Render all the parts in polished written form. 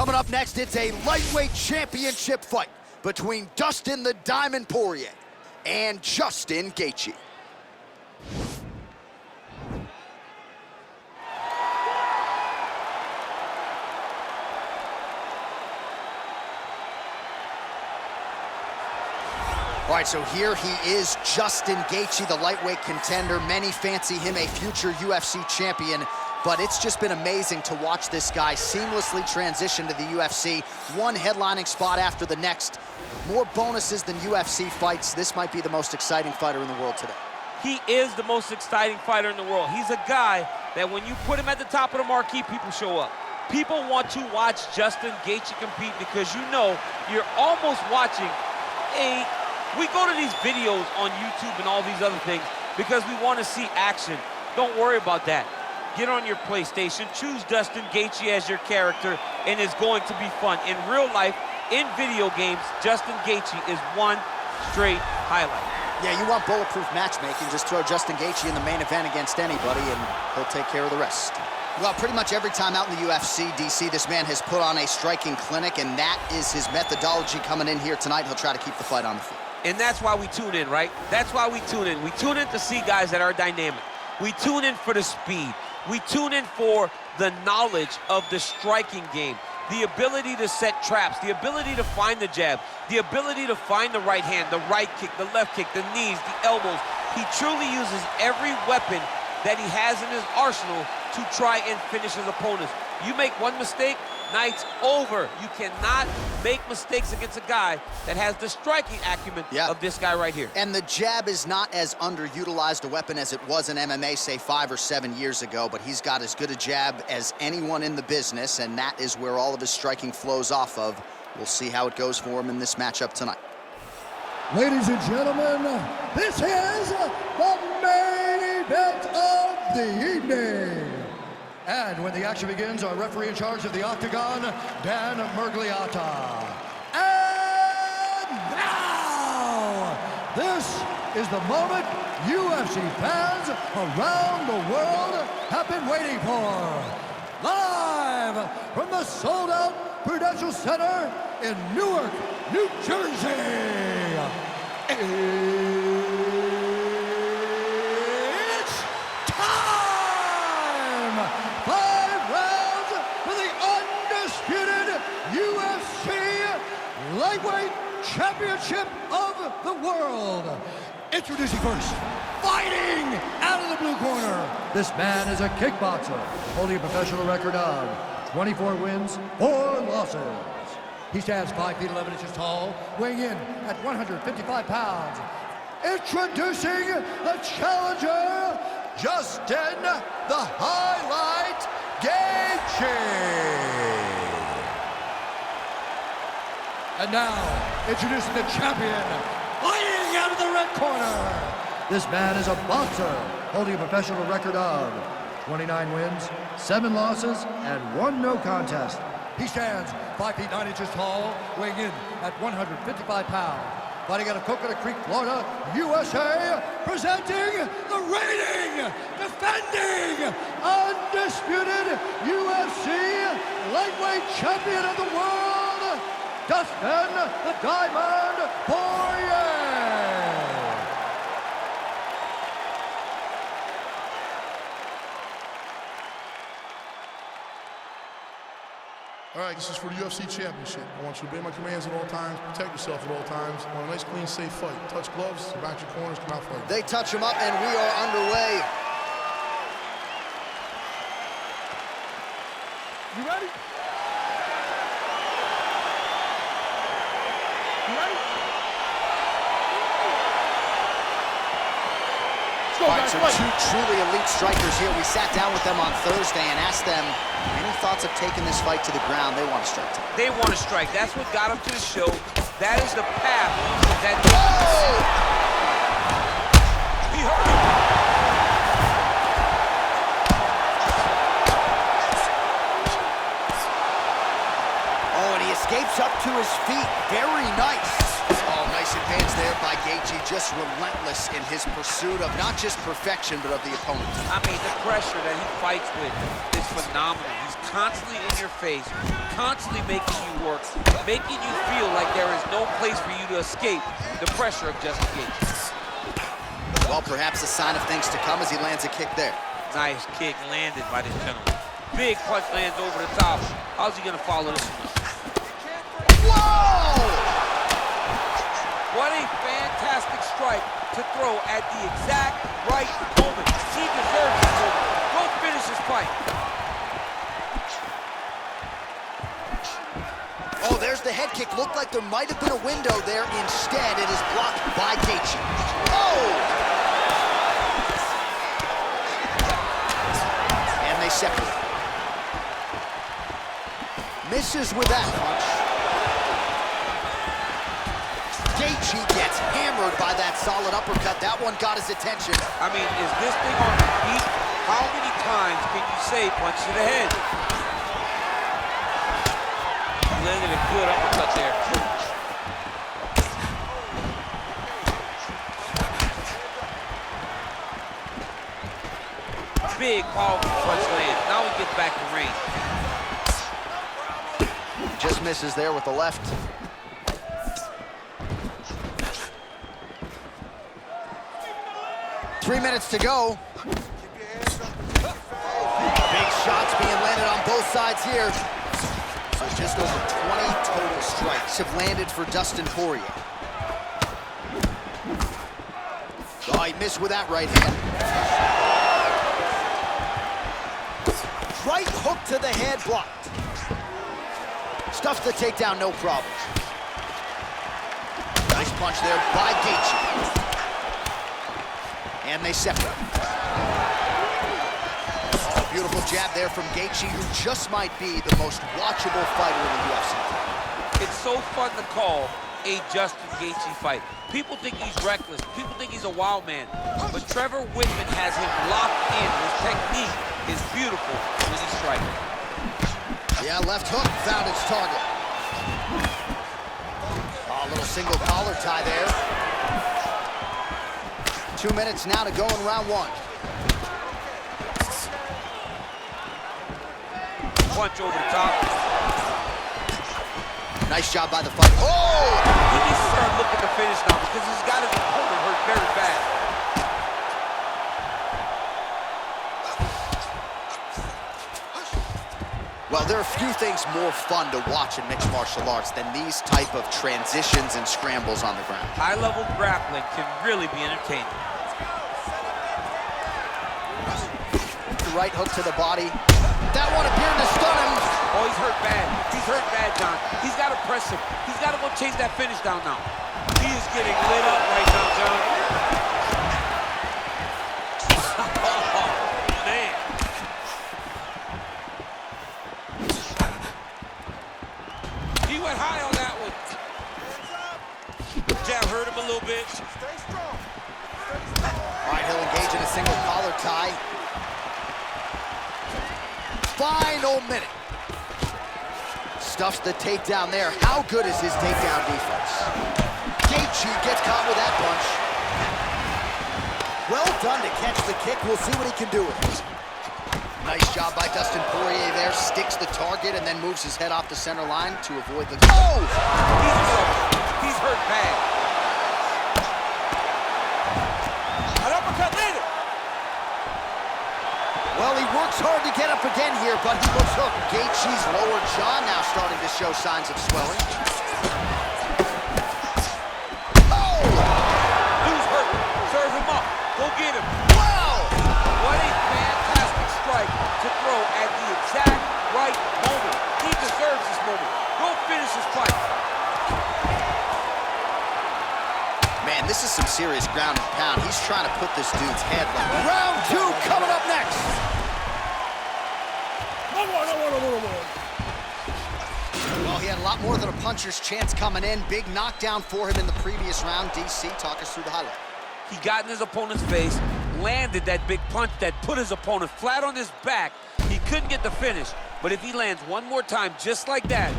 Coming up next, it's a lightweight championship fight between Dustin the Diamond Poirier and Justin Gaethje. All right, so here he is, Justin Gaethje, the lightweight contender. Many fancy him a future UFC champion, but it's just been amazing to watch this guy seamlessly transition to the UFC. One headlining spot after the next. More bonuses than UFC fights. This might be the most exciting fighter in the world today. He is the most exciting fighter in the world. He's a guy that when you put him at the top of the marquee, people show up. People want to watch Justin Gaethje compete because you know you're almost watching a... We go to these videos on YouTube and all these other things because we want to see action. Don't worry about that. Get on your PlayStation, choose Dustin Gaethje as your character, and it's going to be fun. In real life, in video games, Justin Gaethje is one straight highlight. Yeah, you want bulletproof matchmaking, just throw Justin Gaethje in the main event against anybody and he'll take care of the rest. Well, pretty much every time out in the UFC, DC, this man has put on a striking clinic, and that is his methodology coming in here tonight. He'll try to keep the fight on the field. And that's why we tune in, right? That's why we tune in. We tune in to see guys that are dynamic. We tune in for the speed. We tune in for the knowledge of the striking game, the ability to set traps, the ability to find the jab, the ability to find the right hand, the right kick, the left kick, the knees, the elbows. He truly uses every weapon that he has in his arsenal to try and finish his opponents. You make one mistake, night's over. You cannot make mistakes against a guy that has the striking acumen of this guy right here. And the jab is not as underutilized a weapon as it was in MMA, say 5 or 7 years ago, but he's got as good a jab as anyone in the business, and that is where all of his striking flows off of. We'll see how it goes for him in this matchup tonight. Ladies and gentlemen, this is the main event of the evening. And when the action begins, our referee in charge of the Octagon, Dan Murgliata. And now, this is the moment UFC fans around the world have been waiting for. Live from the sold-out Prudential Center in Newark, New Jersey. It's time! 5 rounds for the undisputed UFC Lightweight Championship of the World. Introducing first, fighting out of the blue corner. This man is a kickboxer, holding a professional record of 24 wins, 4 losses. He stands 5 feet 11 inches tall, weighing in at 155 pounds. Introducing the challenger, Justin the Highlight Gaethje. And now, introducing the champion, fighting out of the red corner. This man is a boxer, holding a professional record of 29 wins, 7 losses, and 1 no contest. He stands 5 feet 9 inches tall, weighing in at 155 pounds. Fighting out of Coconut Creek, Florida, USA, presenting the reigning, defending, undisputed UFC lightweight champion of the world, Dustin the Diamond Poirier. All right, this is for the UFC Championship. I want you to obey my commands at all times, protect yourself at all times. I want a nice, clean, safe fight. Touch gloves, back your corners, come out fighting. They touch him up, and we are underway. You ready? You ready? All right, so 2 truly elite strikers here. We sat down with them on Thursday and asked them any thoughts of taking this fight to the ground. They want to strike tonight. They want to strike. That's what got them to the show. That is the path that... He hurt him. Oh, and he escapes up to his feet. Very nice. Oh, nice advance there by Gaethje. Just relentless in his pursuit of not just perfection, but of the opponent. I mean, the pressure that he fights with is phenomenal. He's constantly in your face, constantly making you work, making you feel like there is no place for you to escape the pressure of Justin Gaethje. Well, perhaps a sign of things to come as he lands a kick there. Nice kick landed by this gentleman. Big punch lands over the top. How's he gonna follow this one? Whoa! What a fantastic strike to throw at the exact right moment. He deserves this moment. Go finish his fight. Oh, there's the head kick. Looked like there might have been a window there. Instead, it is blocked by Gaethje. Oh! And they separate. Misses with that punch. Gaethje gets hammered by that solid uppercut. That one got his attention. I mean, is this thing on repeat? How many times can you say punch to the head? He landed a good uppercut there. Big, powerful punch land. Now he gets back to range. Just misses there with the left. Three minutes to go. Big shots being landed on both sides here. So just over 20 total strikes have landed for Dustin Poirier. Oh, he missed with that right hand. Right hook to the head, blocked. Stuffs the takedown, no problem. Nice punch there by Gaethje. And they separate. Oh, beautiful jab there from Gaethje, who just might be the most watchable fighter in the UFC. It's so fun to call a Justin Gaethje fight. People think he's reckless. People think he's a wild man. But Trevor Whitman has him locked in. His technique is beautiful when he's striking. Yeah, left hook found its target. Oh, a little single collar tie there. 2 minutes now to go in round one. Punch over the top. Nice job by the fighter. Oh! He needs to start looking to finish now because he's got his opponent hurt very bad. Well, there are few things more fun to watch in mixed martial arts than these type of transitions and scrambles on the ground. High-level grappling can really be entertaining. The right hook to the body. That one appeared to stun him. Oh, he's hurt bad. He's hurt bad, John. He's got to press him. He's got to go chase that finish down now. He is getting lit up right now, John. Oh, man. He went high on that one. Jab hurt him a little bit. All right, he'll engage in a single collar tie. Final minute. Stuffs the takedown there. How good is his takedown defense? Gaethje gets caught with that punch. Well done to catch the kick. We'll see what he can do with it. Nice job by Dustin Poirier there. Sticks the target and then moves his head off the center line to avoid the... Oh! He's hurt bad. An uppercut landed. Well, he works hard to get up again here, but he looks hooked. Gaethje's lower jaw now starting to show signs of swelling. Oh! Who's hurt? Serve him up. Go get him. Wow! What a fantastic strike to throw at the exact right moment. He deserves this moment. Go finish his fight. Man, this is some serious ground and pound. He's trying to put this dude's head like... Round two coming up next. Well, he had a lot more than a puncher's chance coming in. Big knockdown for him in the previous round. DC, talk us through the highlight. He got in his opponent's face, landed that big punch that put his opponent flat on his back. He couldn't get the finish, but if he lands one more time just like that,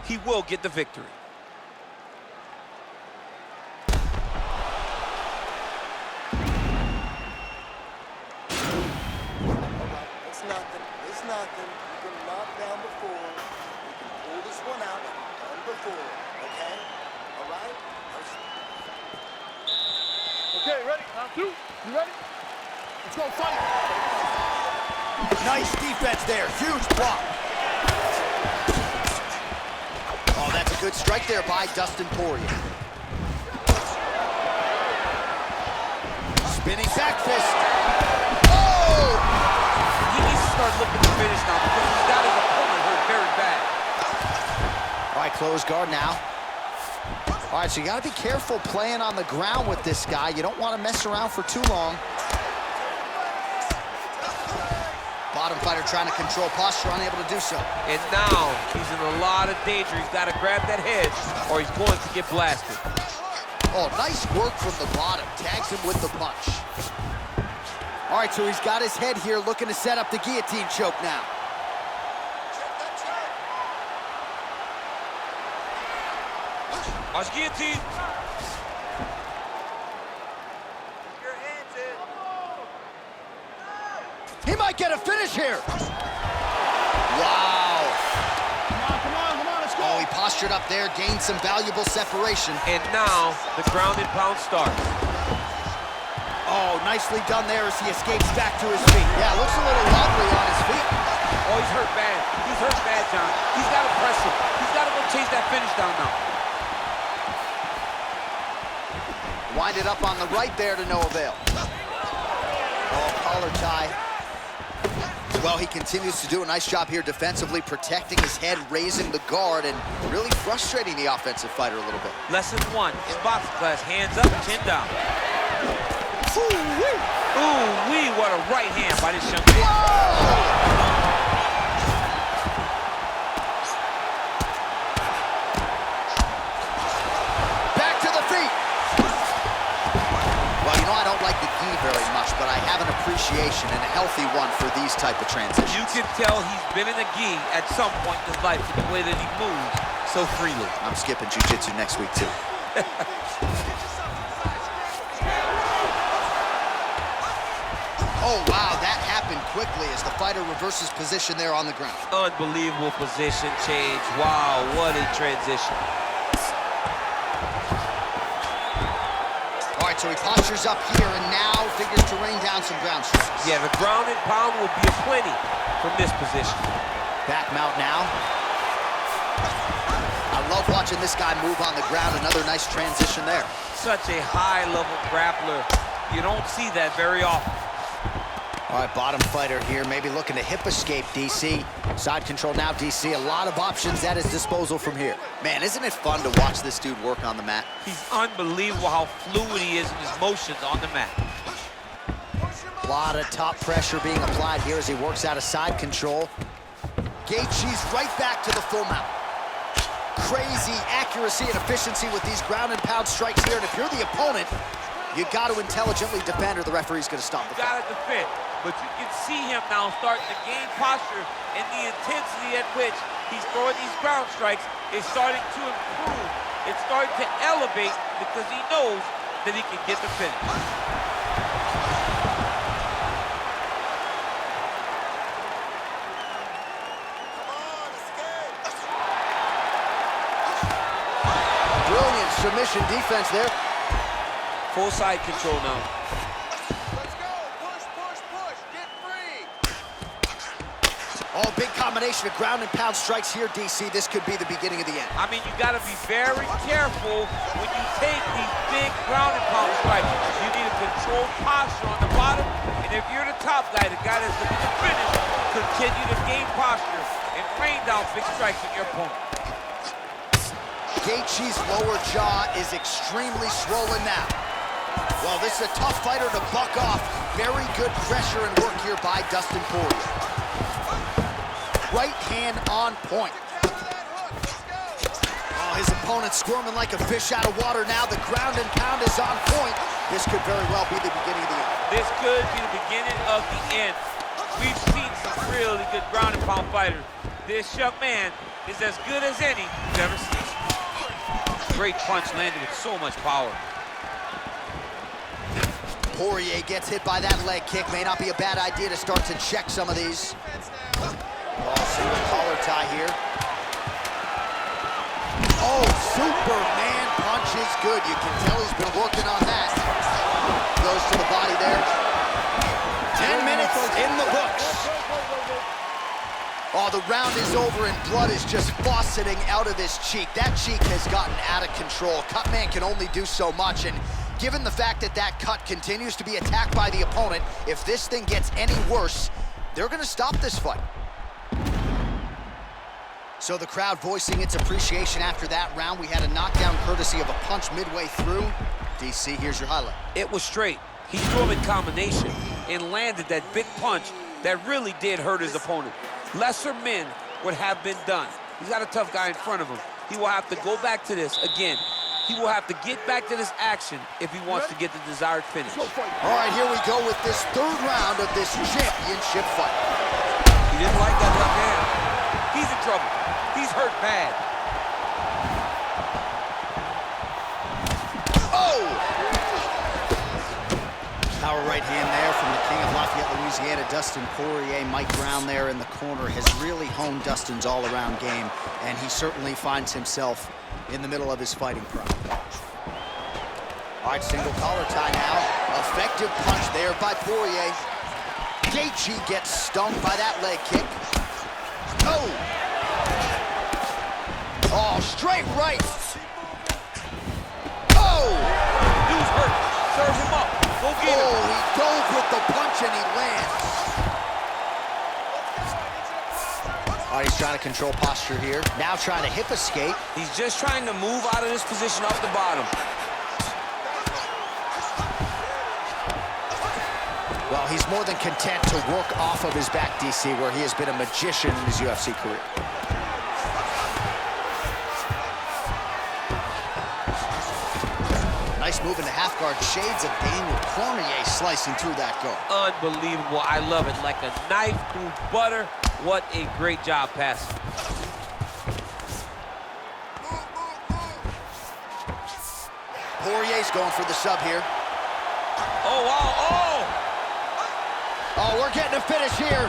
he will get the victory. It's nothing. It's nothing. You cannot down before. We can pull this one out. Done before. Okay? All right? Okay, ready? Round 2. You ready? Let's go fight. Nice defense there. Huge block. Oh, that's a good strike there by Dustin Poirier. Spinning back fist. Oh! He needs to start looking to finish now because he's got his opponent hurt very bad. All right, close guard now. All right, so you got to be careful playing on the ground with this guy. You don't want to mess around for too long. Bottom fighter trying to control posture, unable to do so. And now he's in a lot of danger. He's got to grab that head or he's going to get blasted. Oh, nice work from the bottom. Tags him with the punch. All right, so he's got his head here, looking to set up the guillotine choke now. Watch guillotine. Your hands in. He might get a finish here. Wow. Come on, let's go. Oh, he postured up there, gained some valuable separation. And now the ground and pound starts. Oh, nicely done there as he escapes back to his feet. Yeah, looks a little wobbly on his feet. Oh, he's hurt bad. He's hurt bad, John. He's got to press him. He's got to go chase that finish down now. Winded up on the right there to no avail. Oh, collar tie. Well, he continues to do a nice job here defensively, protecting his head, raising the guard, and really frustrating the offensive fighter a little bit. Lesson 1 in boxing class, hands up, chin down. Ooh-wee. Ooh-wee, what a right hand by this young man. Whoa! Back to the feet. Well, you know, I don't like the gi very much, but I have an appreciation and a healthy one for these type of transitions. You can tell he's been in a gi at some point in his life with the way that he moves so freely. I'm skipping jiu-jitsu next week, too. Oh, wow, that happened quickly as the fighter reverses position there on the ground. Unbelievable position change. Wow, what a transition. All right, so he postures up here and now figures to rain down some ground strikes. Yeah, the ground and pound will be aplenty from this position. Back mount now. I love watching this guy move on the ground. Another nice transition there. Such a high-level grappler. You don't see that very often. All right, bottom fighter here, maybe looking to hip escape, DC. Side control now, DC. A lot of options at his disposal from here. Man, isn't it fun to watch this dude work on the mat? He's unbelievable how fluid he is in his motions on the mat. A lot of top pressure being applied here as he works out of side control. Gaethje's right back to the full mount. Crazy accuracy and efficiency with these ground and pound strikes here. And if you're the opponent, you got to intelligently defend or the referee's going to stop the fight. Got to defend, but you can see him now starting to gain posture, and the intensity at which he's throwing these ground strikes is starting to improve. It's starting to elevate because he knows that he can get the finish. Brilliant submission defense there. Full side control now. Let's go. Push, push, push. Get free. Oh, big combination of ground and pound strikes here, DC. This could be the beginning of the end. I mean, you got to be very careful when you take these big ground and pound strikes. You need a controlled posture on the bottom, and if you're the top guy, the guy that's looking to finish, continue to gain posture and rain down big strikes on your opponent. Gaethje's lower jaw is extremely swollen now. Well, this is a tough fighter to buck off. Very good pressure and work here by Dustin Poirier. Right hand on point. Oh, his opponent squirming like a fish out of water now. The ground and pound is on point. This could very well be the beginning of the end. This could be the beginning of the end. We've seen some really good ground and pound fighters. This young man is as good as any you've ever seen. Great punch landed with so much power. Poirier gets hit by that leg kick. May not be a bad idea to start to check some of these. Oh, Single collar tie here. Oh, Superman punch is good. You can tell he's been working on that. Goes to the body there. 10 minutes in the books. Oh, the round is over and blood is just fauceting out of this cheek. That cheek has gotten out of control. Cut man can only do so much, and given the fact that that cut continues to be attacked by the opponent, if this thing gets any worse, they're gonna stop this fight. So the crowd voicing its appreciation after that round. We had a knockdown courtesy of a punch midway through. DC, here's your highlight. It was straight. He threw him in combination and landed that big punch that really did hurt his opponent. Lesser men would have been done. He's got a tough guy in front of him. He will have to go back to this again. He will have to get back to this action if he wants to get the desired finish. All right, here we go with this third round of this championship fight. He didn't like that left hand. He's in trouble. He's hurt bad. Oh! Power right hand there from the king of Lafayette, Louisiana, Dustin Poirier. Mike Brown there in the corner has really honed Dustin's all-around game, and he certainly finds himself in the middle of his fighting prime. All right, single collar tie now. Effective punch there by Poirier. Gaethje gets stung by that leg kick. Oh! Oh, straight right. Oh! Dude's hurt. Serve him up. Go get him. Oh, he dove with the punch and he lands. All right, he's trying to control posture here. Now trying to hip escape. He's just trying to move out of this position off the bottom. Well, he's more than content to work off of his back, DC, where he has been a magician in his UFC career. Nice move into half guard. Shades of Daniel Cormier slicing through that guard. Unbelievable. I love it. Like a knife through butter. What a great job passing. Poirier's going for the sub here. Oh, wow. Oh! Oh, we're getting a finish here.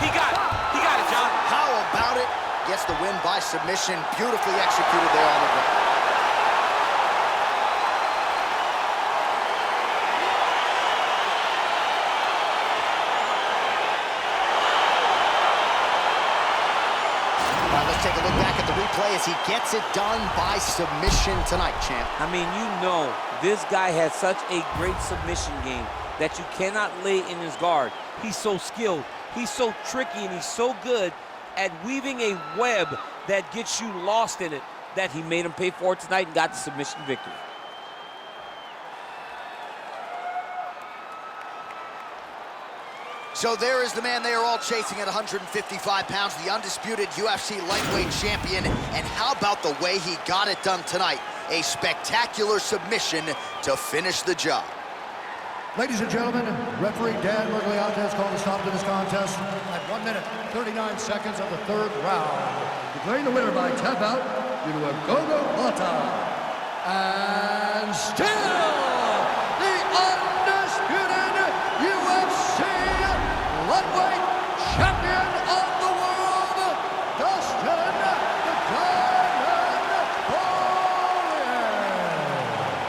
He got it. He got it, John. How about it? Gets the win by submission. Beautifully executed there on the ground. Let's take a look back at the replay as he gets it done by submission tonight, champ. I mean, you know, this guy has such a great submission game that you cannot lay in his guard. He's so skilled, he's so tricky, and he's so good at weaving a web that gets you lost in it that he made him pay for it tonight and got the submission victory. So there is the man they are all chasing at 155 pounds, the undisputed UFC lightweight champion. And how about the way he got it done tonight? A spectacular submission to finish the job. Ladies and gentlemen, referee Dan Mergliata has called a stop to this contest at 1 minute, 39 seconds of the third round, declaring the winner by tap out due to a go-go plata. And still, the undisputed UFC lightweight champion of the world, Dustin the Diamond Poirier.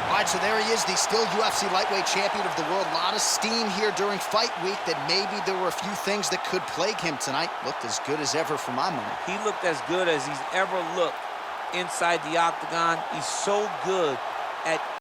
All right, so there he is, the still UFC lightweight champion of the world. A lot of steam here during fight week that maybe there were a few things that could plague him tonight. Looked as good as ever for my money. He looked as good as he's ever looked inside the octagon. He's so good at